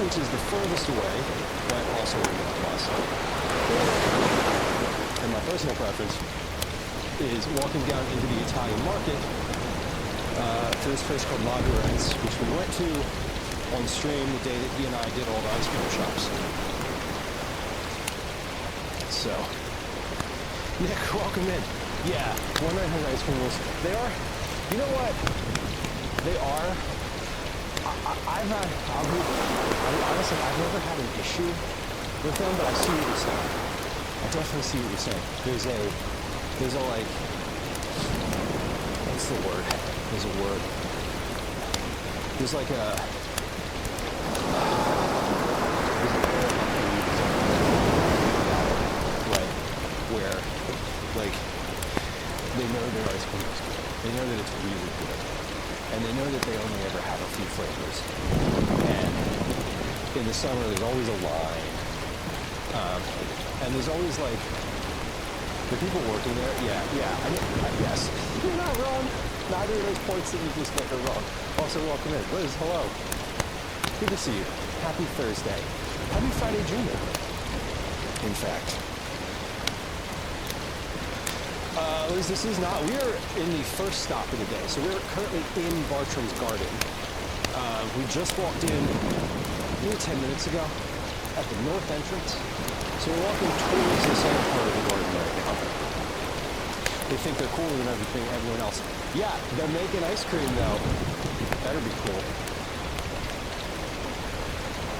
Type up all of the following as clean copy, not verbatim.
which is the furthest away, but also a middle class. And my personal preference is walking down into the Italian market to this place called Margaret's, which we went to on stream the day that he and I did all the ice cream shops. So, Nick, welcome in. Yeah, 1-900 ice cream rolls. They are, you know what? They are. Honestly, I've never had an issue with them, but I see what you're saying. I definitely see what you're saying. There's a like, what's the word? There's a word. There's like a, right, where, like, they know their ice cream is good. They know that it's really good. And they know that they only ever have a few flavors. And in the summer, there's always a line. And there's always like, the people working there, yes. You're not wrong. Neither of those points that you just made are wrong. Also, welcome in. Liz, hello. Good to see you. Happy Thursday. Happy Friday, Junior. In fact. Liz, this is not, we are in the first stop of the day. So we're currently in Bartram's garden. We just walked in maybe 10 minutes ago at the north entrance. So we're walking towards the center part of the garden right now. They think they're cooler than everyone else. Yeah, they're making ice cream though. Better be cool.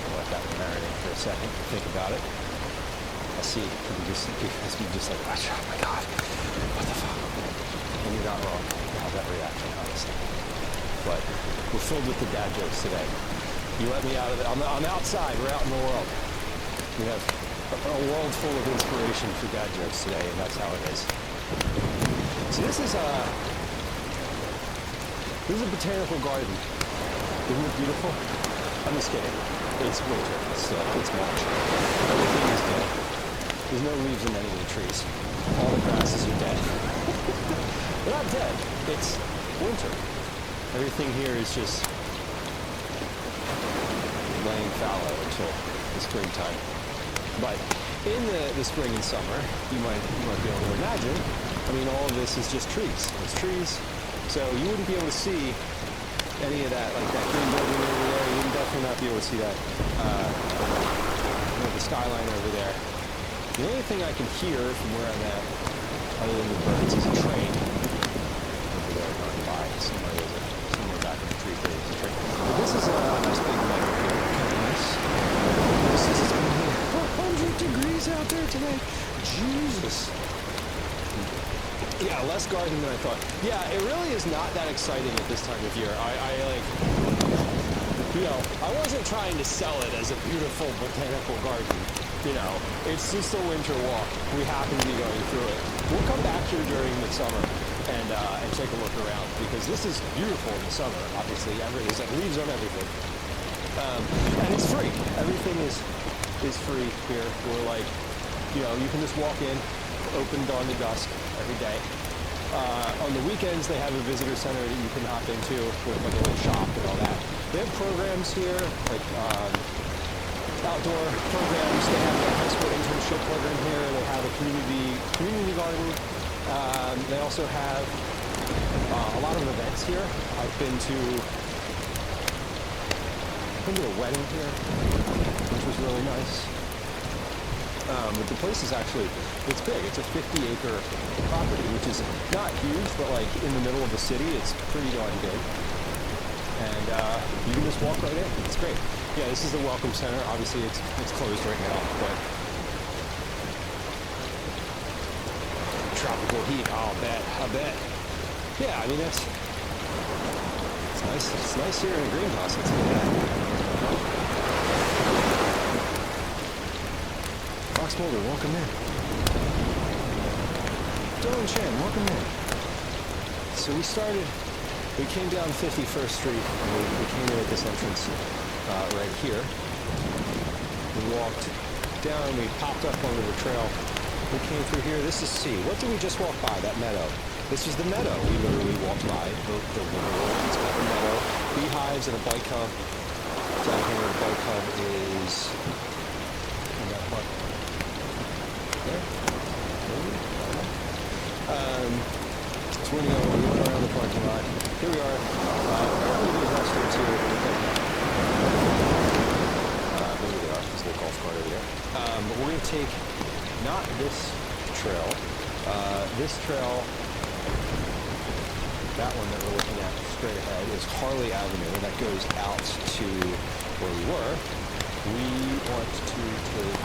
I'll let that marinate for a second. Think about it. I see. You just like, oh my God, what the fuck? And you're not wrong to have that reaction, honestly. But we're filled with the dad jokes today. You let me out of it. I'm outside. We're out in the world. We have a world full of inspiration for dad jokes today, and that's how it is. So this is a botanical garden. Isn't it beautiful? I'm just kidding. It's winter still. It's March. Everything is dead. There's no leaves in any of the trees. All the grasses are dead. They're not dead. It's winter. Everything here is just laying fallow until the springtime. But in the spring and summer, you might be able to imagine, I mean, all of this is just trees. It's trees, so you wouldn't be able to see any of that, like that green building over there. You would definitely not be able to see that, the skyline over there. The only thing I can hear from where I'm at, other than the birds, is a train over there going by. Somewhere back in the tree there is a train. But this is a nice big meadow here. Nice. This is 100 degrees out there today. Jesus. Yeah, less garden than I thought. Yeah, it really is not that exciting at this time of year. I wasn't trying to sell it as a beautiful botanical garden. It's just a winter walk. We happen to be going through it. We'll come back here during the summer and take a look around, because this is beautiful in the summer. Obviously, there's like leaves on everything, and it's free. Everything is free here. We're like, you can just walk in, open dawn to dusk every day. On the weekends, they have a visitor center that you can hop into with like a little shop and all that. They have programs here, like outdoor programs. They have a high school internship program here. They have a community garden. They also have a lot of events here. I've been to a wedding here, which was really nice. But the place is actually, it's big. It's a 50-acre property, which is not huge, but like in the middle of the city, it's pretty darn big. And you can just walk right in. It's great. Yeah, this is the Welcome Center. Obviously, it's closed right now, but tropical heat. I bet. Yeah, I mean it's nice. It's nice here in a greenhouse. I'll tell you that. Fox Mulder, welcome in. Dylan Chan, welcome in. So we came down 51st Street, and we came in at this entrance right here. We walked down, we popped up onto the trail. We came through here. This is C. What did we just walk by? That meadow. This is the meadow we literally walked by. It's called the meadow. Beehives and a bike hub. Down here, the bike hub take not this trail, this trail, that one that we're looking at straight ahead is Harley Avenue. That goes out to where we were. We want to take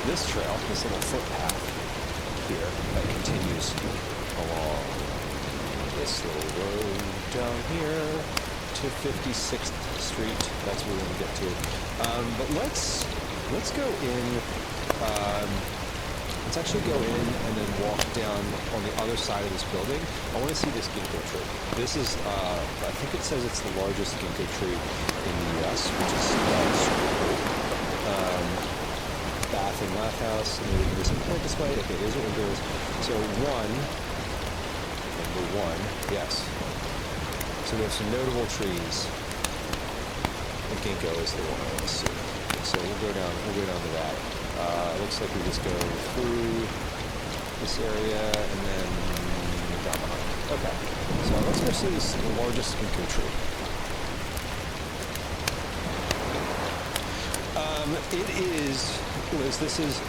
this trail, this little footpath here that continues along this little road down here to 56th Street. That's where we're going to get to. But let's go in. Let's actually go in and then walk down on the other side of this building. I want to see this ginkgo tree. This is, I think it says it's the largest ginkgo tree in the U.S., which is super cool. Bath and laugh house. And there's a plant display. Okay, here's what it is. So number one, yes. So we have some notable trees. The ginkgo is the one I want to see. So we'll go down to that. It looks like we just go through this area and then down behind. Okay, so let's go see the largest ginkgo tree. It is, Liz, this is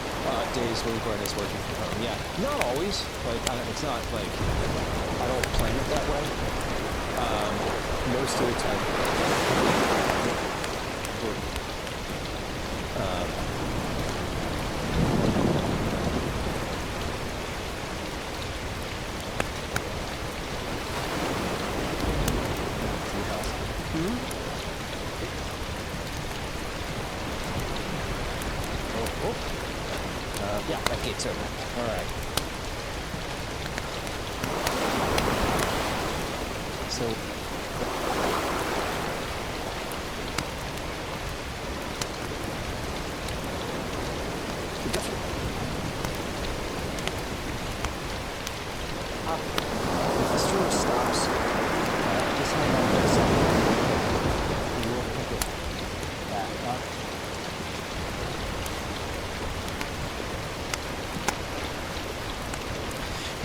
days when Gwen is working from home. Yeah, not always. Like, it's not like, I don't plan it that way. Most of the time. Yeah, that gate's open. All right. So, if the stream stops, just hang on for a second. And we'll pick it back up.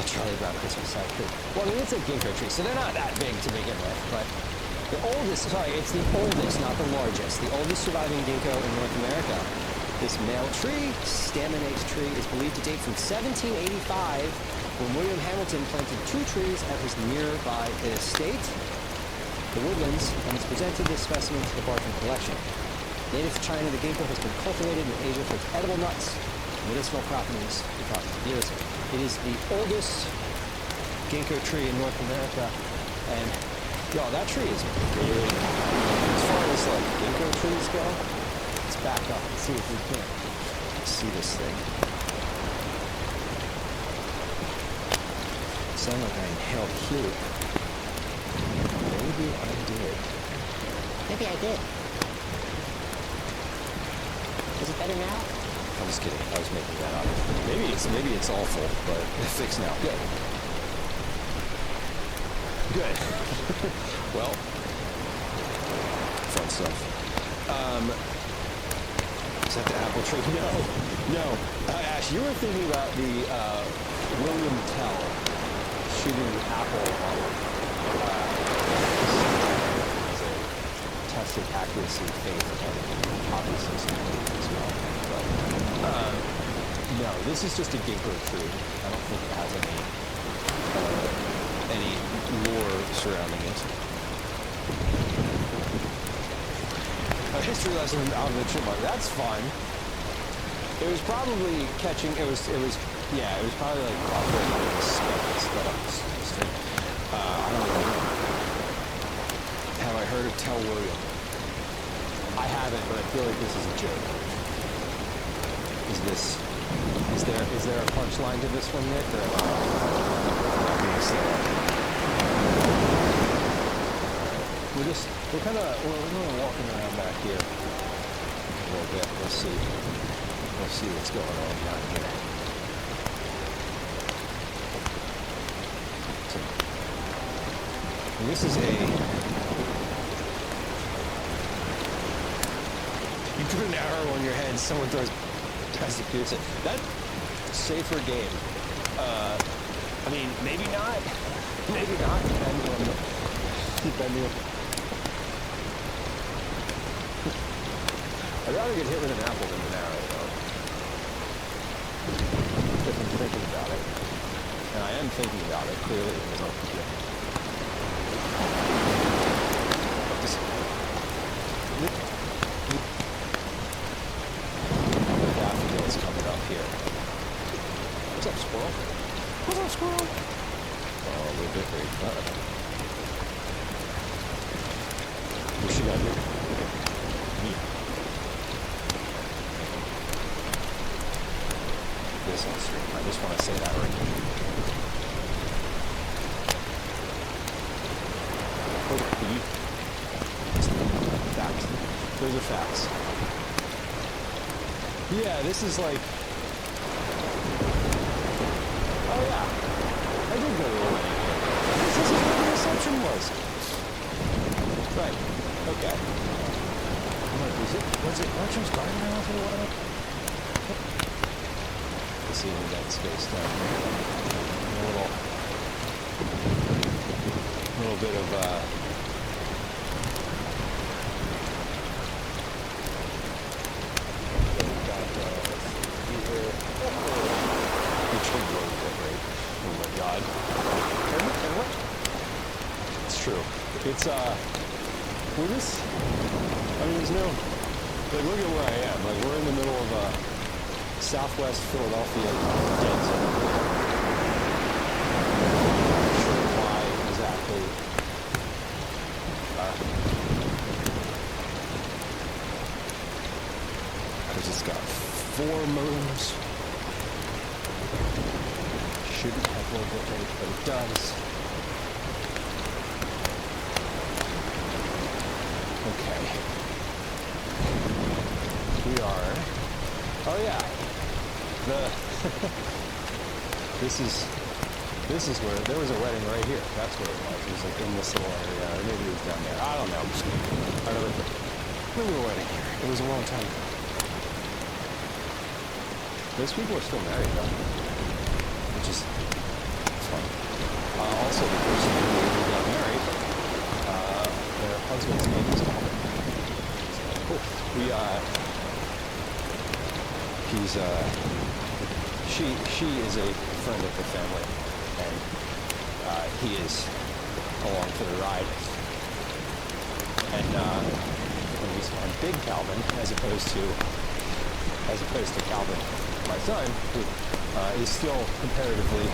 Charlie Brown Christmas side tree. Well, I mean, it's a ginkgo tree, so they're not that big to begin with, but the oldest, it's the oldest, not the largest, the oldest surviving ginkgo in North America. This male tree, staminate tree, is believed to date from 1785, when William Hamilton planted 2 trees at his nearby estate, the Woodlands, and has presented this specimen to the Barton collection. Native to China, the ginkgo has been cultivated in Asia for its edible nuts, medicinal properties across the years. It is the oldest ginkgo tree in North America, and y'all, that tree is really, as far as like ginkgo trees go, let's back up and see if we can see this thing. Sound like I inhaled helium. Maybe I did. Maybe I did. Is it better now? I'm just kidding. I was making that up. Maybe it's awful, but it's fixed now. Good. Good. Well, fun stuff. Is that the apple tree? No. Ash, you were thinking about the William Tell shooting the apple on tested accuracy faith, and obviously some faith as well. But no, this is just a ginkgo tree. I don't think it has any lore surrounding it. A history lesson out of the chipmunk. That's fun. It was probably catching. It was probably like cooperating with the specks that I was stream. I don't know. Have I heard of Tell William? I haven't, but I feel like this is a joke. Is there a punchline to this one, Nick? Or not being silly? We're kind of walking around back here a little bit. We'll see what's going on down here. And this is you put an arrow on your head, someone tries to pierce it. That's safer game. I mean, maybe not, depending on. I'd rather get hit with an apple than an arrow, though. thinking about it. And I am thinking about it, clearly. The daffodils coming up here. What's up, squirrel? What's up, squirrel? Oh, a little bit right. What's she got here? This on stream. I just want to say that right now. Facts. Those are facts. Yeah, this is like... Oh yeah, I did go to a wedding. This is where the reception was. Right, okay. Was it Merchant's Garden I went to the wedding? Let's see if we got space down here. A little bit of oh my god. It's true. It's we're just, I mean, there's no, like, look at where I am. Like, we're in the middle of Southwest Philadelphia dead zone. Not sure why exactly. Because it's got 4 moons. Shouldn't have overrated, but it does. Okay. We are. Oh yeah. This is where there was a wedding right here. That's where it was. It was like in this little area, or maybe it was down there. I don't know. I don't know. Remember a wedding here. It was a long time ago. Those people are still married though, which is fun. Also, the person who got married, their husband's name is Calvin. Cool. She is a friend of the family, and he is along for the ride. And Big Calvin, as opposed to Calvin, my son, who is still comparatively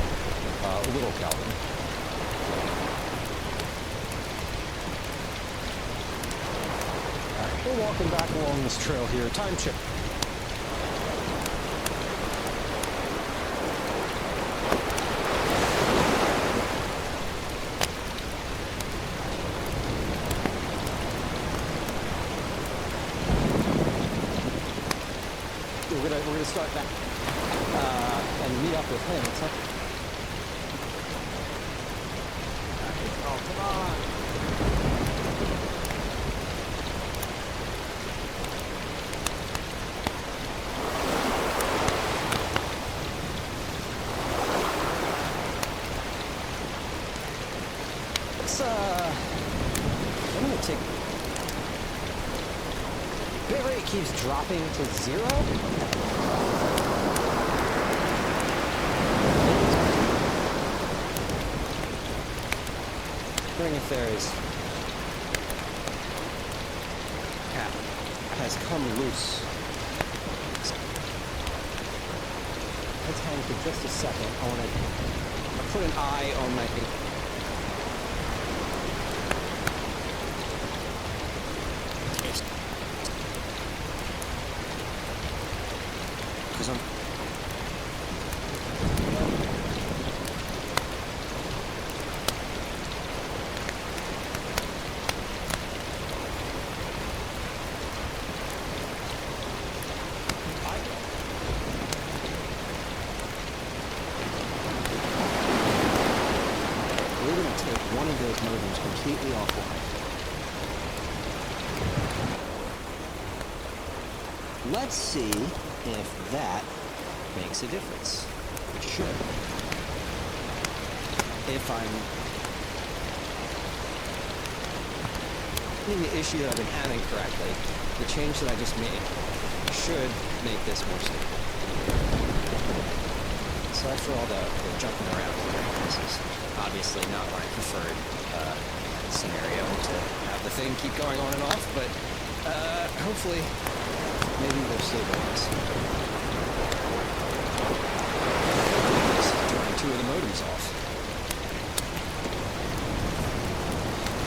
little Calvin. All right, we're walking back along this trail here. Time check. We're gonna start back and meet up with him. It's like, oh, come on! I'm gonna take. Bit rate keeps dropping to 0. If there is cat has come loose. Let's hang for just a second. I put an eye on my because I'm one of those modems completely offline. Let's see if that makes a difference. It should. If I'm in the issue that I've been having correctly, the change that I just made should make this more stable. sorry for all the jumping around here. This is obviously not my preferred scenario to have the thing keep going on and off, but hopefully maybe we'll stabilize. Just turning 2 of the modems off.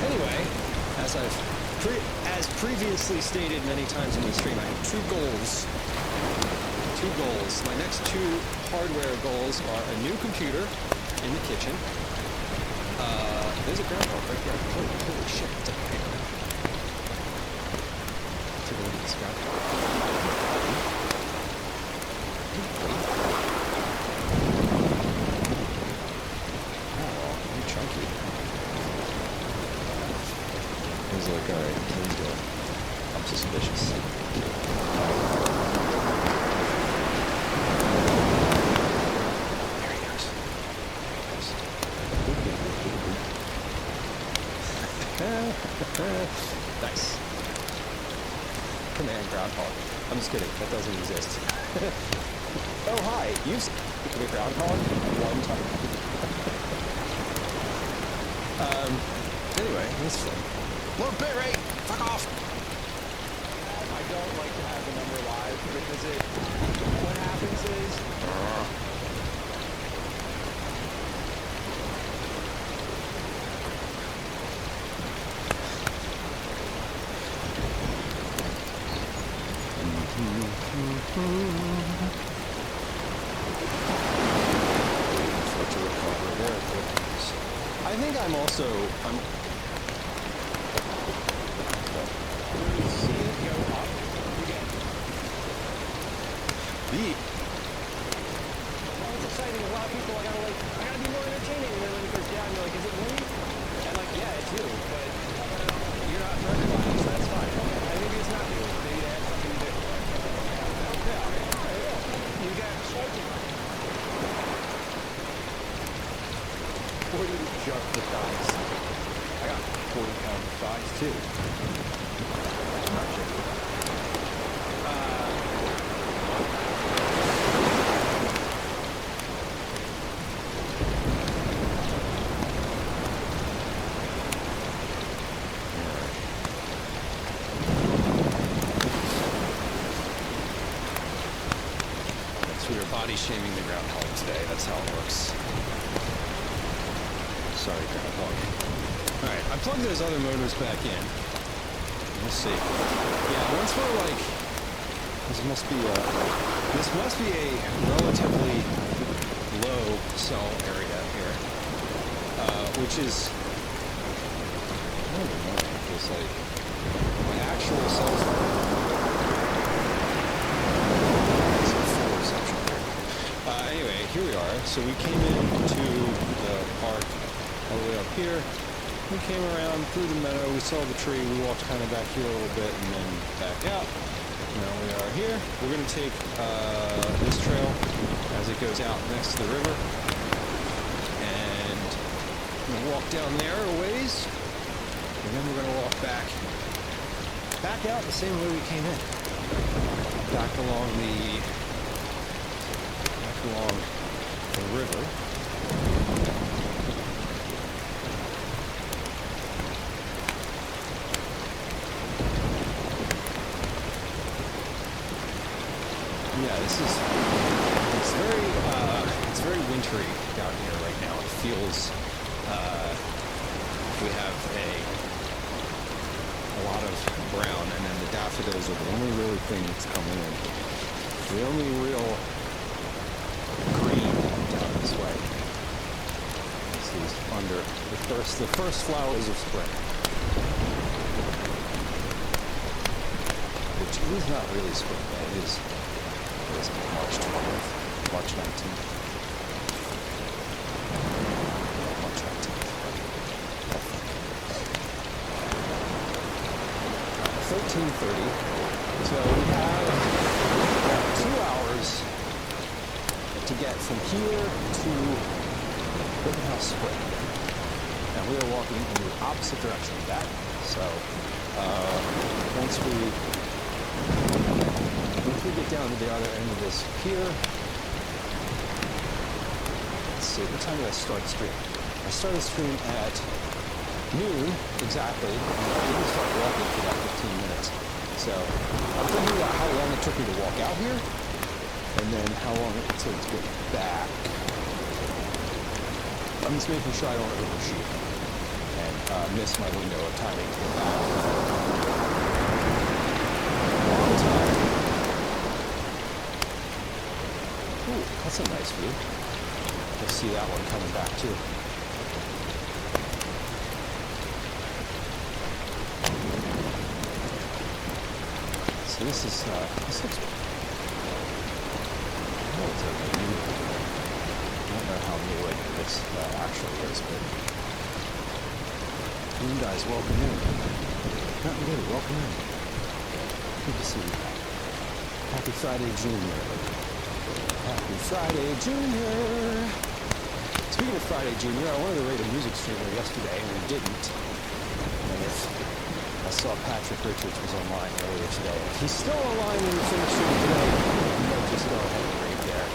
Anyway, as previously stated many times in the stream, I have 2 goals. 2 goals. My next 2 hardware goals are a new computer in the kitchen. There's a groundhog right there. Holy shit, it's a bear. Take a look at this groundhog. Oh, very chunky. He's like, alright, he's good. I'm suspicious. There he goes. Nice. Command groundhog. I'm just kidding. That doesn't exist. Oh, hi. You've seen the groundhog one time. Anyway, this fun. Look, bit right. Fuck off. I don't like to have the number live because what happens is, I think I'm also, see it go up, you get the, well, it's exciting. A lot of people, I gotta be more entertaining. And then when it goes down, you're like, is it me? And like, yeah, it's you, but you're not recognized, so that's fine. And maybe it's not you. Maybe they have something to do. Yeah. You got striking. 40 jump the thighs. I got 40-pound thighs too. I'm not joking. So you're body shaming the groundhog today. That's how it works. Sorry, groundhog. Alright, I plugged those other motors back in. We'll see. Yeah, once we're like, this must be a relatively low cell area here. Which is, I don't even know, it's like, my actual cells reception here. Anyway, here we are. So we came into the park all the way up here. We came around through the meadow. We saw the tree. We walked kind of back here a little bit and then back out. Now we are here. We're going to take this trail as it goes out next to the river. And we're going to walk down there a ways. And then we're going to walk back out the same way we came in. Back along the river. Yeah, it's very wintry down here right now. It feels, we have a lot of brown, and then the daffodils are the only real thing that's coming in. The only real green down this way. This is under the first flowers of spring. Which is not really spring, but it is March 20th, March 19th. March 19th. 13:30. So we have about 2 hours to get from here to Rittenhouse Square. And we are walking in the opposite direction of that. So once we get down to the other end of this pier, see, what time did I start the stream? I started the stream at noon, exactly, and I didn't start walking for about 15 minutes. So, I'm thinking about how long it took me to walk out here, and then how long it took to get back. I'm just making sure I don't overshoot and miss my window of timing to get back. Long time. Ooh, that's a nice view. You'll see that one coming back too. So this looks, I don't know how new this actually is, but you guys, welcome in. Mountain Day, welcome in. Good to see you. Happy Friday, Junior. Happy Friday, Junior. Speaking of Friday, Junior, I wanted to rate a music streamer yesterday, and we didn't. And I saw Patrick Richards was online earlier today. If he's still online when we finish stream today, we might just go ahead and rate there.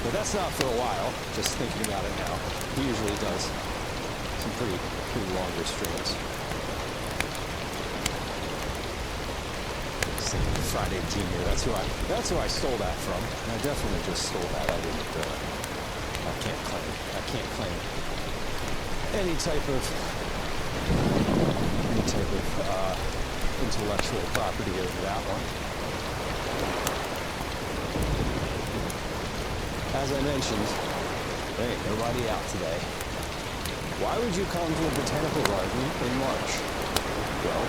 But that's not for a while, just thinking about it now. He usually does some pretty longer streams. Just thinking of Friday Junior, that's who I stole that from. And I definitely just stole that. I can't claim any type of intellectual property over that one. As I mentioned, there ain't nobody out today. Why would you come to a botanical garden in March? Well,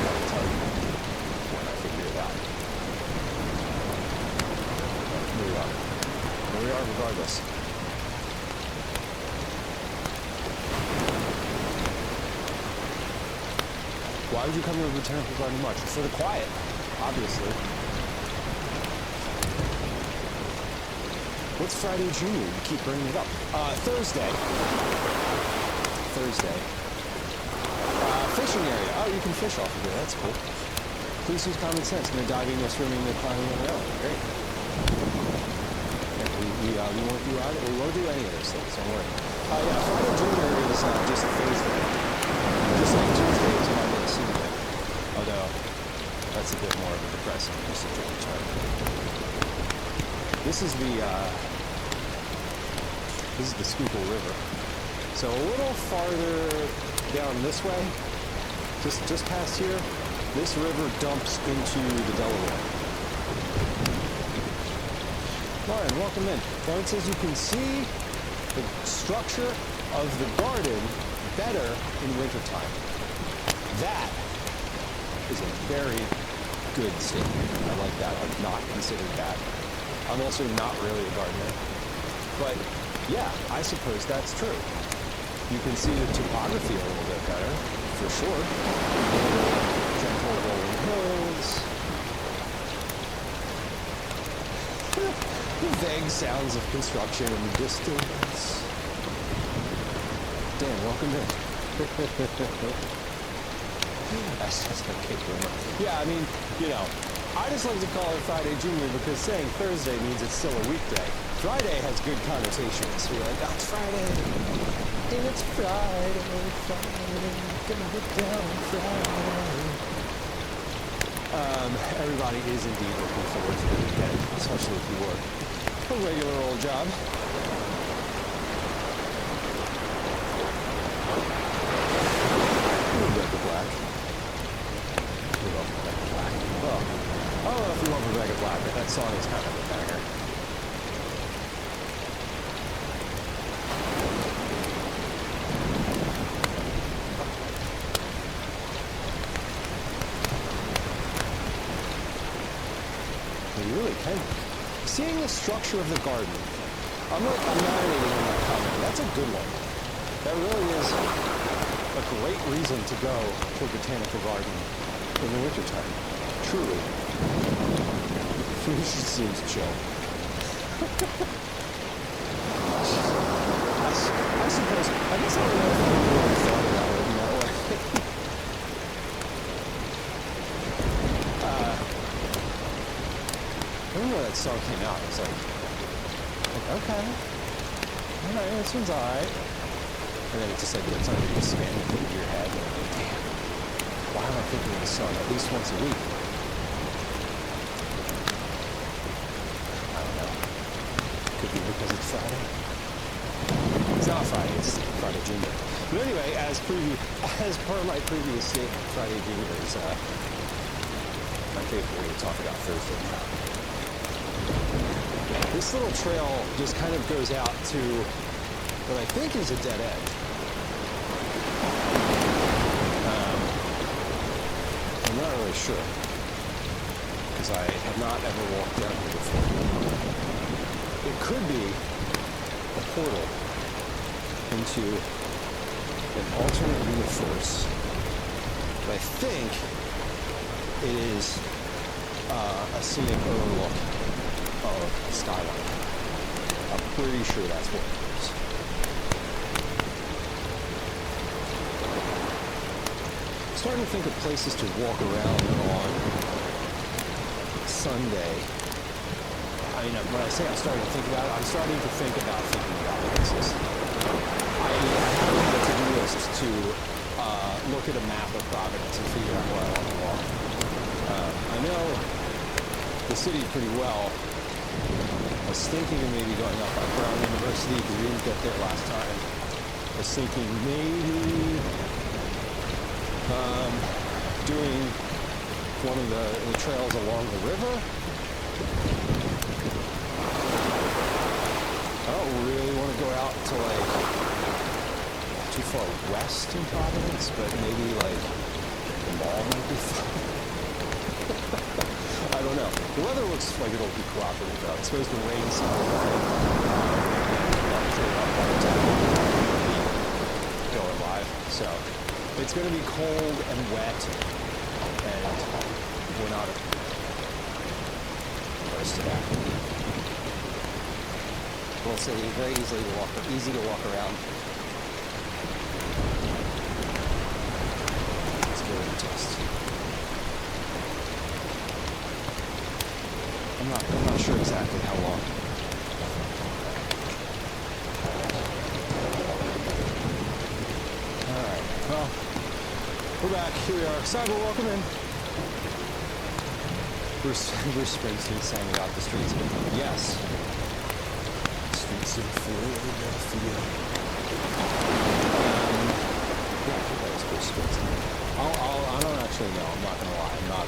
I'll tell you when I figure it out. Here we are. Here we are regardless. Why would you come to a botanical garden in March? For the quiet, obviously. What's Friday Junior? You keep bringing it up. Thursday. Fishing area. Oh, you can fish off of here. That's cool. Please use common sense. No diving, no swimming, no climbing, no railing. Great. Yeah, we won't do either. We won't do any of those things. Don't worry. Yeah, Friday Junior is just Thursday. Just like Tuesday is Monday Senior. Although that's a bit more of a depressing usage of the term. This is the Schuylkill River. So a little farther down this way, just past here, this river dumps into the Delaware. Lauren, welcome in. Lauren says you can see the structure of the garden better in wintertime. That is a very good statement. I like that. I've not considered that. I'm also not really a gardener. But yeah, I suppose that's true. You can see the topography a little bit better, for sure. Gentle rolling hills. Vague sounds of construction in the distance. Dan, welcome in. That's just a kick rumor. Yeah, I mean, I just like to call it Friday Junior because saying Thursday means it's still a weekday. Friday has good connotations. We're like, oh, it's Friday. And it's Friday, gonna get down Friday. Everybody is indeed looking forward to the weekend, especially if you work a regular old job. Rebecca Black. We love Rebecca Black. Well, I don't know if you love Rebecca Black, but that song is kind of a banger. You really can. Seeing the structure of the garden, I'm marinating on that comment. That's a good one. That really is a great reason to go to a botanical garden in the wintertime. Truly. Food seems chill. I suppose, I guess I don't know if I really thought about it in that way. I remember when that song came out, I was like, Like, okay. All right, this one's all right. And then it just like gets under your skin and into your head. And like, damn, why am I thinking of the sun at least once a week? I don't know. Could be because it's Friday. It's not Friday, it's Friday Junior. But anyway, as per my previous statement, Friday Junior is my favorite way to talk about Thursday night. This little trail just kind of goes out to what I think is a dead end. I'm not really sure, because I have not ever walked down here before. It could be a portal into an alternate universe, but I think it is a scenic overlook of the skyline. I'm pretty sure that's what it is. I'm starting to think of places to walk around on Sunday. I mean, when I say I'm starting to think about it, I'm starting to think about thinking about places. I have on the to-do list to look at a map of Providence and figure out where I want to walk. I know the city pretty well. I was thinking of maybe going up on Brown University because we didn't get there last time. I was thinking maybe doing one of the trails along the river. I don't really want to go out to like too far west in Providence, but maybe like the mall might be fun. I don't know. The weather looks like it'll be cooperative though. It's supposed to rain some more. Going live. So it's going to be cold and wet, and we're not opposed to that. We'll say very easy to walk around. Let's give it a test. I'm not sure exactly how long. All right. Well, we're back. Here we are. Cyber, welcome in. Bruce Springsteen sang about the streets. Yes. Streets of Philadelphia. Yeah, that was Bruce Springsteen. I don't actually know. I'm not gonna lie. I'm not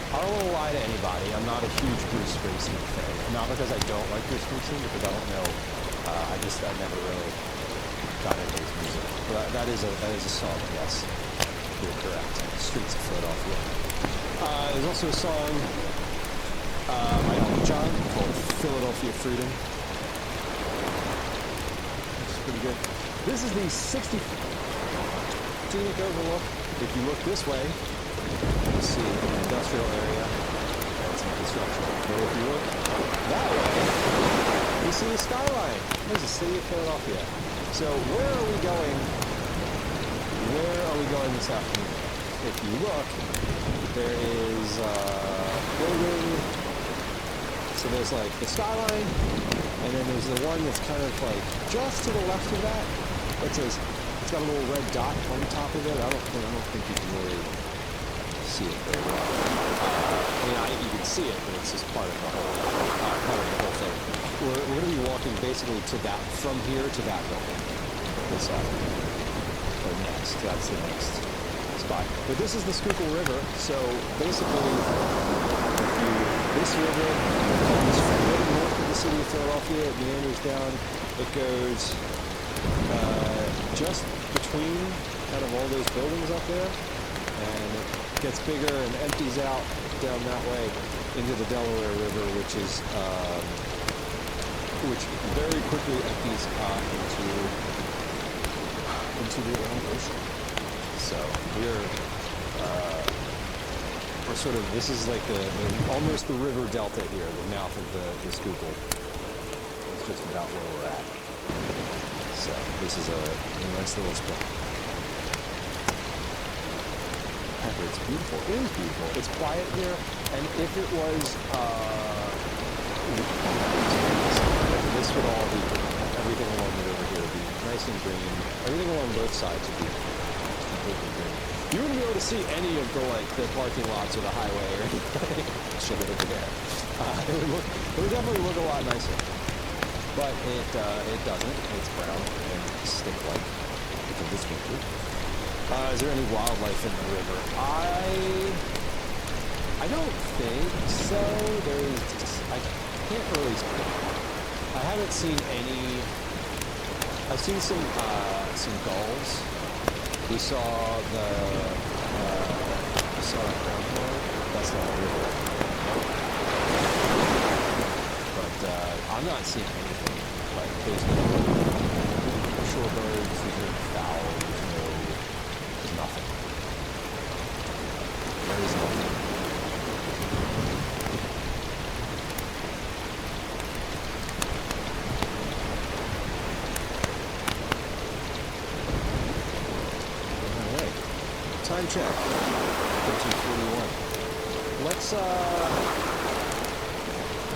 I don't want to lie to anybody. I'm not a huge Bruce Springsteen fan. Not because I don't like Bruce Springsteen, because I don't know. I never really got into his music. But that is a song, yes. You're correct. Streets of Philadelphia. There's also a song by Elton John called Philadelphia Freedom. Which is pretty good. This is the 60 scenic overlook. If you look this way, you see an industrial area and some construction. But if you look that way, you see the skyline. There's the city of Philadelphia. So where are we going? Where are we going this afternoon? If you look, there is a building. So there's like the skyline, and then there's the one that's kind of like just to the left of that. It says it's got a little red dot on the top of it. I don't think you can really see it very well. You can see it, but it's just part of the whole thing. We're going to be walking basically to that, from here to that building this afternoon. Or next, that's the next spot. But this is the Schuylkill River, so basically, this river comes from right north of the city of Philadelphia, it meanders down, it goes just between kind of all those buildings up there, and it gets bigger and empties out down that way into the Delaware River, which very quickly empties into the Atlantic Ocean. So we're sort of, this is like almost the river delta here, the mouth of the Schuylkill. It's just about where we're at. So this is a nice little spot. It's beautiful. It is beautiful. It's quiet here, and if it was This would all be everything along the river here would be nice and green. Everything along both sides would be completely green. You wouldn't be able to see any of the parking lots or the highway or anything. Show it over there. It would definitely look a lot nicer. But it doesn't. It's brown and stick-like because this winter. Is there any wildlife in the river? I don't think so. I can't really. I haven't seen any. I've seen some gulls. We saw a groundhog. That's not a river. But I'm not seeing anything. Like there's no shorebirds. There's no fowl. There's nothing. There is nothing. Time check. 13:41. Let's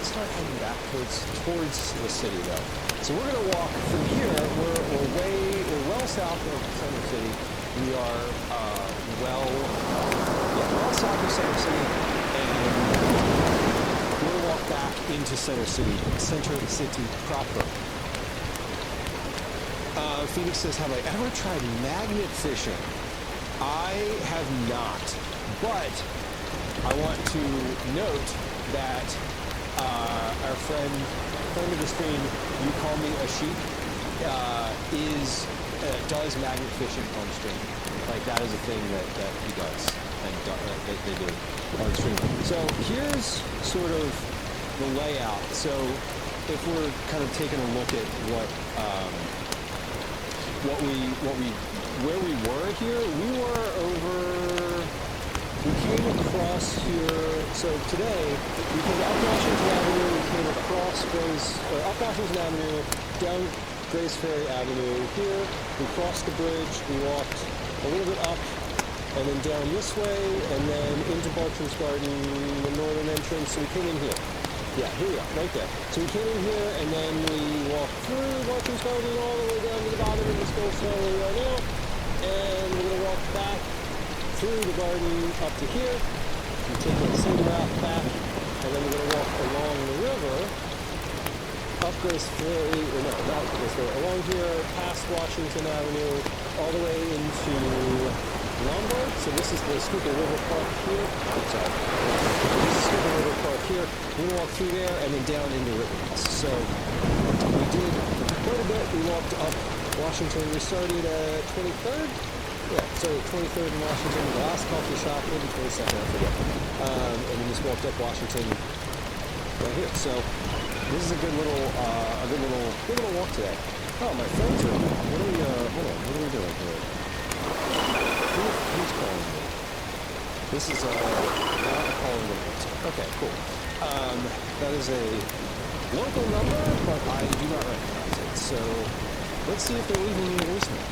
start heading back towards the city, though. So we're going to walk from here. We're well south of Center City. We are well south of Center City, and we're going to walk back into Center City proper. Phoenix says, "Have I ever tried magnet fishing?" I have not, but I want to note that our friend of the stream, You Call Me a Sheep, does magnet fishing on stream. Like that is a thing that he does, and they do on stream. So here's sort of the layout. So if we're kind of taking a look at where we were here, we came across here, so today, we came up Washington Avenue, we came up Washington Avenue, down Grace Ferry Avenue here, we crossed the bridge, we walked a little bit up, and then down this way, and then into Bartram's Garden, the northern entrance, so we came in here. Yeah, here we are, right there. So we came in here, and then we walked through Bartram's Garden all the way down to the bottom, and just go where we are now. And we're going to walk back through the garden up to here. We take that same route back, and then we're going to walk along the river, up Grace Ferry, or no, not Grace Ferry, along here, past Washington Avenue, all the way into Lombard. So this is the Schuylkill River Park here. Sorry. This is Schuylkill River Park here. We're going to walk through there and then down into Rittenhouse. So we did quite a bit. We walked up Washington. We started at 23rd. Yeah, so 23rd in Washington, the last coffee shop, maybe 22nd, I forget. And then just walked up Washington right here. So this is a good little walk today. Oh, my friends are. What are we? Hold on. What are we doing here? Who's calling me? This is not a calling the answer. Okay, cool. That is a local number, but I do not recognize it. So let's see if they're leaving me a voicemail.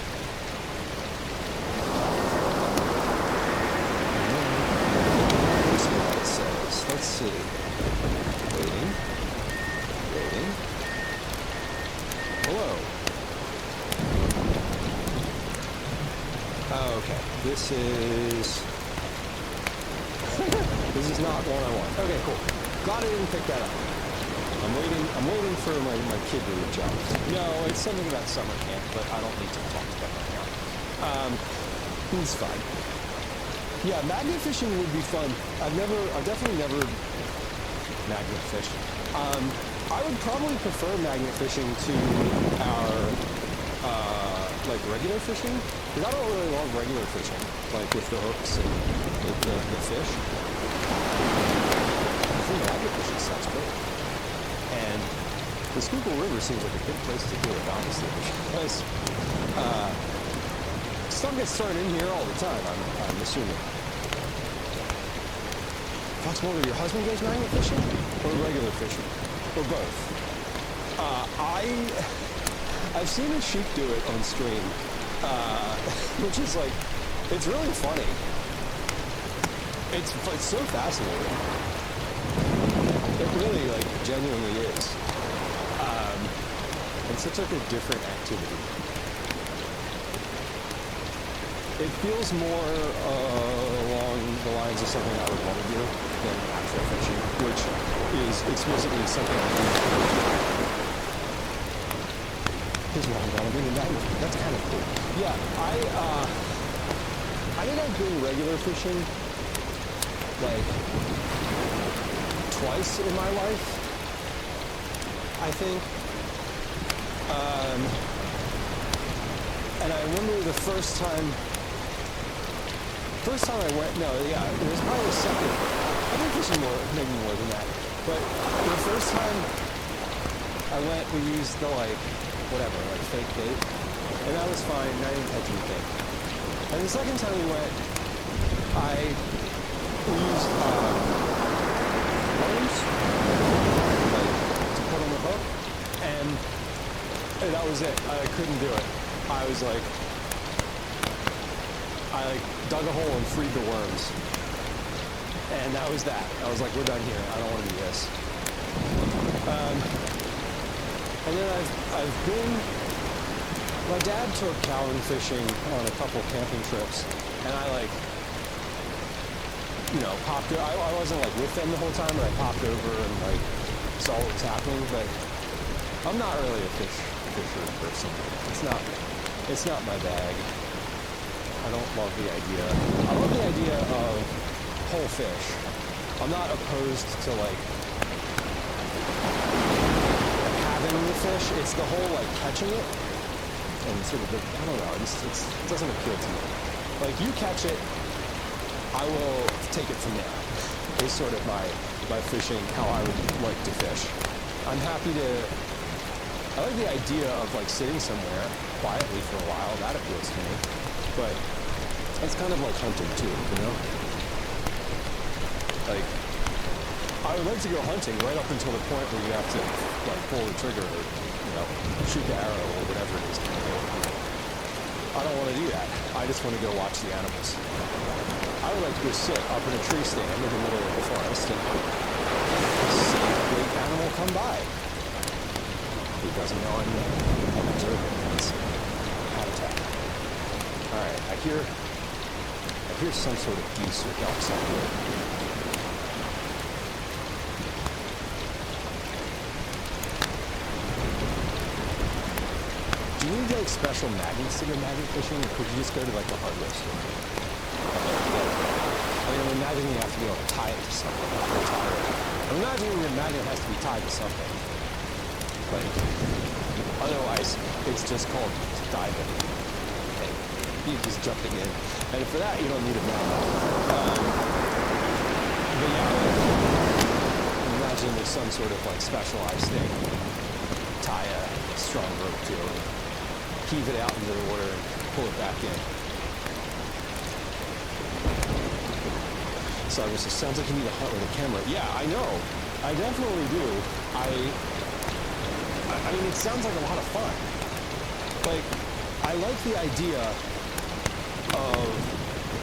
Voicemail, it says. Let's see. Waiting. Hello. Okay, this is not one I want. Okay, cool. Glad I didn't pick that up. I'm waiting for my kid to reach out. No, it's something about summer camp, but I don't need to talk to them right now. It's fine. Yeah, magnet fishing would be fun. I've definitely never magnet fished. I would probably prefer magnet fishing to our regular fishing, because I don't really love regular fishing, like with the hooks and the fish. I think magnet fishing sounds great. And the Schuylkill River seems like a good place to do it, honestly, because stuff gets thrown in here all the time, I'm assuming. Fox Mulder, your husband goes magnet fishing? Or regular fishing? Or both? I've seen a sheep do it on stream, which is like, it's really funny. It's so fascinating. It really, like, genuinely is. It's such like a different activity. It feels more along the lines of something I would want to do than actual fishing, which is explicitly something I do. Here's what I'm going to do. That's kind of cool. Yeah, I think I've been regular fishing like twice in my life, I think. And I remember the first time I went, no, yeah, it was probably the second. I've been fishing maybe more than that. But the first time I went, we used the, like, whatever, like fake bait. And that was fine, I didn't catch anything. And the second time we went, we used worms, like, to put on the hook. And that was it. I couldn't do it. I was like, I dug a hole and freed the worms. And that was that. I was like, we're done here. I don't want to do this. And then I've been, my dad took Calvin fishing on a couple camping trips. And I like, you know, popped, I wasn't like with them the whole time, but I popped over and like saw what was happening. But I'm not really a fisher person. It's not my bag. I don't love the idea. I love the idea of whole fish. I'm not opposed to like having the fish. It's the whole like catching it and sort of the, I don't know, it doesn't appeal to me. Like you catch it, I will take it from there. Is sort of my fishing, how I would like to fish. I'm happy to, I like the idea of like sitting somewhere quietly for a while. That appeals to me. But it's kind of like hunting too, you know? Like, I would like to go hunting right up until the point where you have to like pull the trigger or, you know, shoot the arrow or whatever it is. I don't want to do that. I just want to go watch the animals. I would like to go sit up in a tree stand in the middle of the forest and see a big animal come by. He doesn't know I'm there. I'm observing his habitat. Alright, I hear some sort of geese or ducks out here. Do you need like special magnets to go magnet fishing, or could you just go to like the hardware store? I mean, I'm imagining you have to be able to tie it to something. I'm imagining the magnet has to be tied to something. Like, otherwise, it's just called diving. And you're just jumping in. And for that, you don't need a magnet. But yeah, I'm imagining there's some sort of like specialized thing. Tie a strong rope to it, heave it out into the water, and pull it back in. So it sounds like you need a hunt with a camera. Yeah, I know. I definitely do. I mean, it sounds like a lot of fun. Like, I like the idea